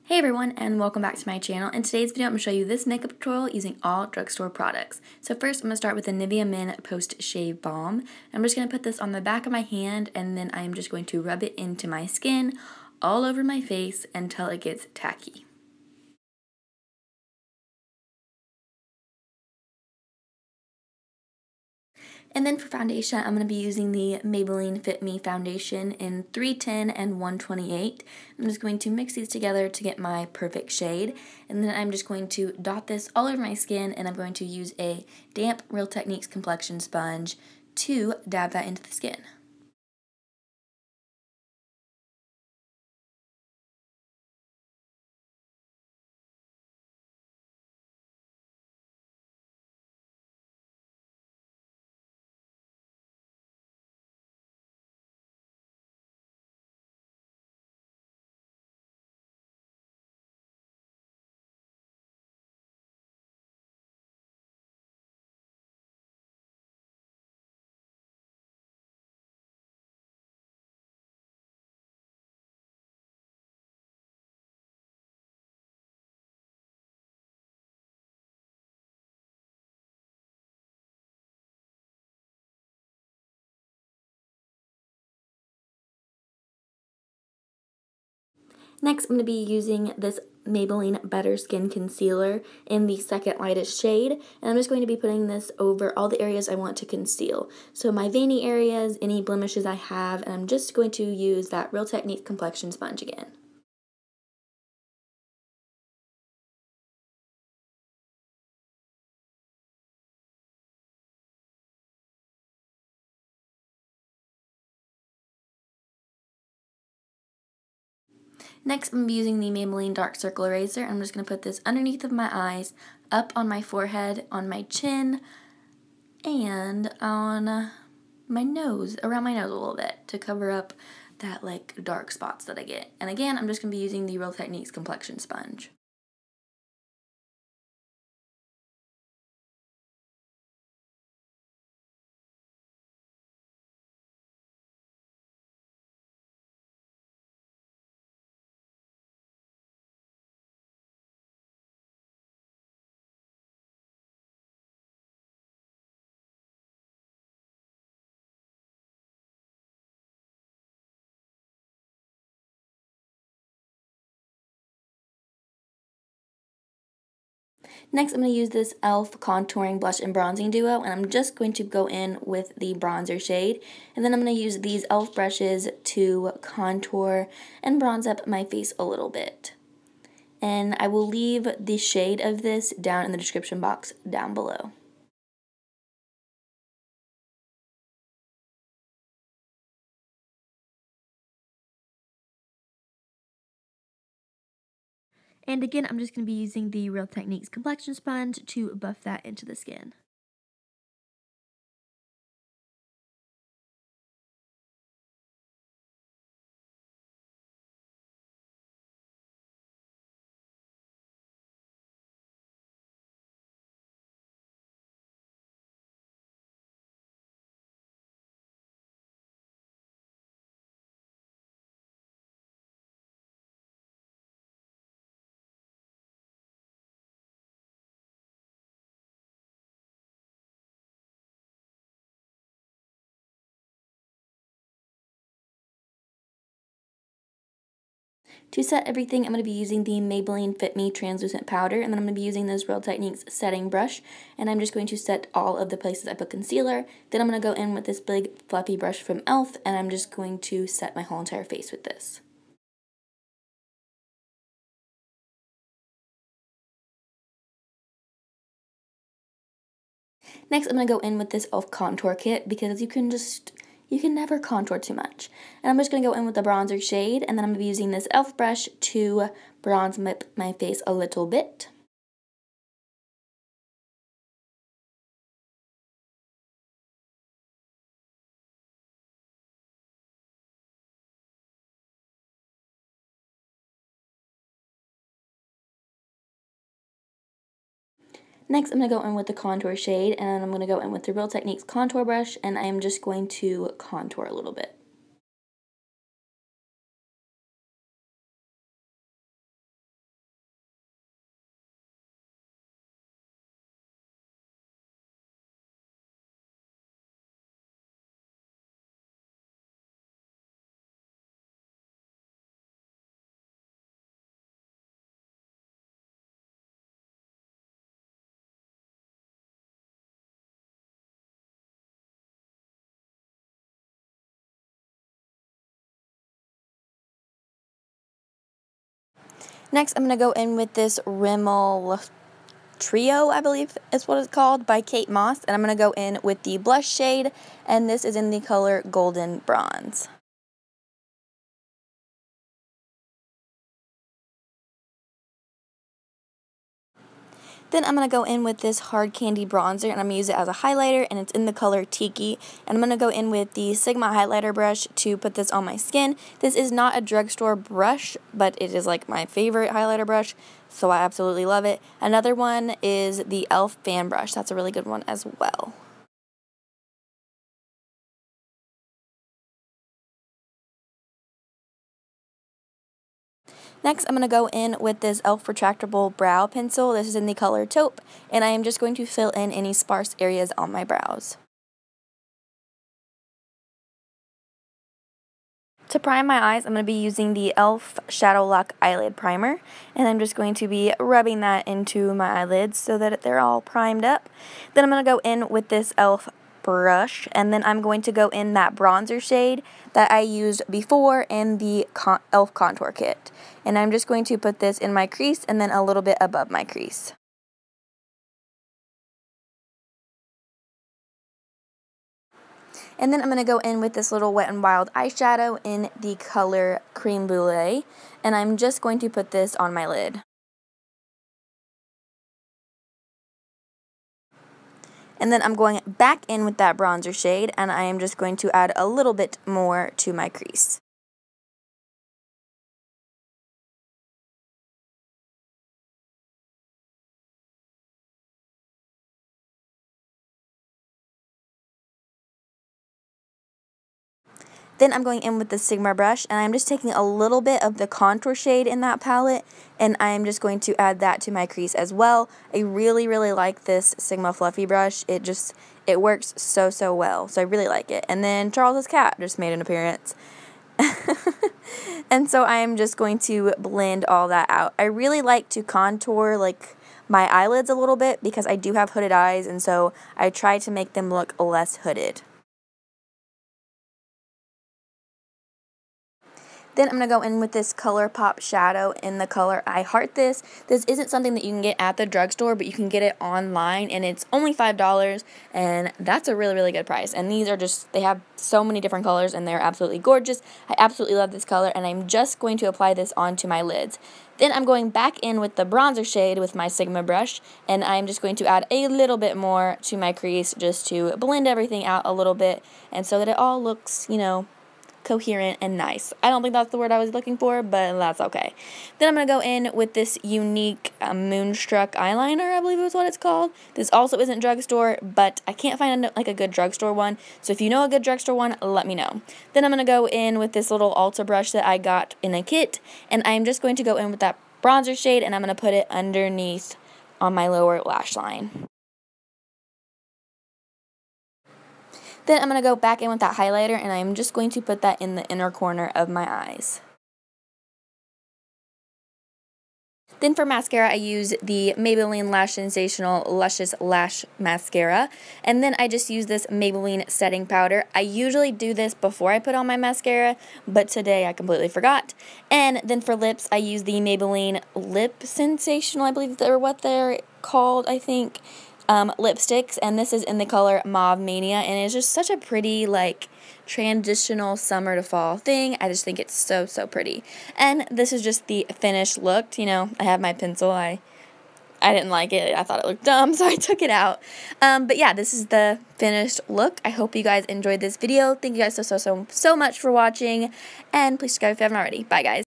Hey everyone, and welcome back to my channel. In today's video, I'm going to show you this makeup tutorial using all drugstore products. So first, I'm going to start with the Nivea Men Post Shave Balm. I'm just going to put this on the back of my hand, and then I'm just going to rub it into my skin, all over my face, until it gets tacky. And then for foundation, I'm going to be using the Maybelline Fit Me foundation in 310 and 128. I'm just going to mix these together to get my perfect shade. And then I'm just going to dot this all over my skin, and I'm going to use a damp Real Techniques complexion sponge to dab that into the skin. Next, I'm going to be using this Maybelline Better Skin Concealer in the second lightest shade, and I'm just going to be putting this over all the areas I want to conceal. So my veiny areas, any blemishes I have, and I'm just going to use that Real Techniques complexion sponge again. Next, I'm going to be using the Maybelline Dark Circle Eraser. I'm just going to put this underneath of my eyes, up on my forehead, on my chin, and on my nose, around my nose a little bit, to cover up that dark spots that I get. And again, I'm just going to be using the Real Techniques complexion sponge. Next, I'm going to use this e.l.f. Contouring Blush and Bronzing Duo, and I'm just going to go in with the bronzer shade. And then I'm going to use these e.l.f. brushes to contour and bronze up my face a little bit. And I will leave the shade of this down in the description box down below. And again, I'm just going to be using the Real Techniques complexion sponge to buff that into the skin. To set everything, I'm going to be using the Maybelline Fit Me translucent powder, and then I'm going to be using this Real Techniques setting brush, and I'm just going to set all of the places I put concealer. Then I'm going to go in with this big fluffy brush from e.l.f., and I'm just going to set my whole entire face with this. Next, I'm going to go in with this e.l.f. contour kit, because you can never contour too much. And I'm just going to go in with the bronzer shade, and then I'm going to be using this e.l.f. brush to bronze my face a little bit. Next, I'm going to go in with the contour shade, and I'm going to go in with the Real Techniques contour brush, and I'm just going to contour a little bit. Next, I'm going to go in with this Rimmel Trio, I believe is what it's called, by Kate Moss. And I'm going to go in with the blush shade, and this is in the color Golden Bronze. Then I'm going to go in with this Hard Candy Bronzer, and I'm going to use it as a highlighter, and it's in the color Tiki. And I'm going to go in with the Sigma highlighter brush to put this on my skin. This is not a drugstore brush, but it is like my favorite highlighter brush, so I absolutely love it. Another one is the e.l.f. fan brush. That's a really good one as well. Next, I'm going to go in with this e.l.f. retractable brow pencil. This is in the color taupe, and I am just going to fill in any sparse areas on my brows. To prime my eyes, I'm going to be using the e.l.f. Shadow Lock Eyelid Primer, and I'm just going to be rubbing that into my eyelids so that they're all primed up. Then I'm going to go in with this e.l.f. brush, and then I'm going to go in that bronzer shade that I used before in the e.l.f. contour kit. And I'm just going to put this in my crease and then a little bit above my crease. And then I'm going to go in with this little Wet n Wild eyeshadow in the color Cream Brulee, and I'm just going to put this on my lid. And then I'm going back in with that bronzer shade, and I am just going to add a little bit more to my crease. Then I'm going in with the Sigma brush, and I'm just taking a little bit of the contour shade in that palette, and I am just going to add that to my crease as well. I really, really like this Sigma Fluffy brush. It works so, so well, so I really like it. And then Charles's cat just made an appearance. And so I am just going to blend all that out. I really like to contour like my eyelids a little bit because I do have hooded eyes, and so I try to make them look less hooded. Then I'm going to go in with this ColourPop shadow in the color I Heart This. This isn't something that you can get at the drugstore, but you can get it online, and it's only $5, and that's a really, really good price. And these are just, they have so many different colors, and they're absolutely gorgeous. I absolutely love this color, and I'm just going to apply this onto my lids. Then I'm going back in with the bronzer shade with my Sigma brush, and I'm just going to add a little bit more to my crease just to blend everything out a little bit, and so that it all looks, you know, coherent and nice. I don't think that's the word I was looking for, but that's okay. Then I'm going to go in with this unique Moonstruck eyeliner, I believe is what it's called. This also isn't drugstore, but I can't find a good drugstore one, so if you know a good drugstore one, let me know. Then I'm going to go in with this little Ulta brush that I got in a kit, and I'm just going to go in with that bronzer shade, and I'm going to put it underneath on my lower lash line. Then I'm going to go back in with that highlighter, and I'm just going to put that in the inner corner of my eyes. Then for mascara, I use the Maybelline Lash Sensational Luscious Lash Mascara, and then I just use this Maybelline setting powder. I usually do this before I put on my mascara, but today I completely forgot. And then for lips, I use the Maybelline Lip Sensational, I believe they're what they're called, I think. Lipsticks, and this is in the color Mauve Mania, and it's just such a pretty, like, transitional summer to fall thing. I just think it's so, so pretty. And this is just the finished look. You know, I have my pencil. I didn't like it. I thought it looked dumb, so I took it out. But yeah, this is the finished look. I hope you guys enjoyed this video. Thank you guys so much for watching, and please subscribe if you haven't already. Bye, guys.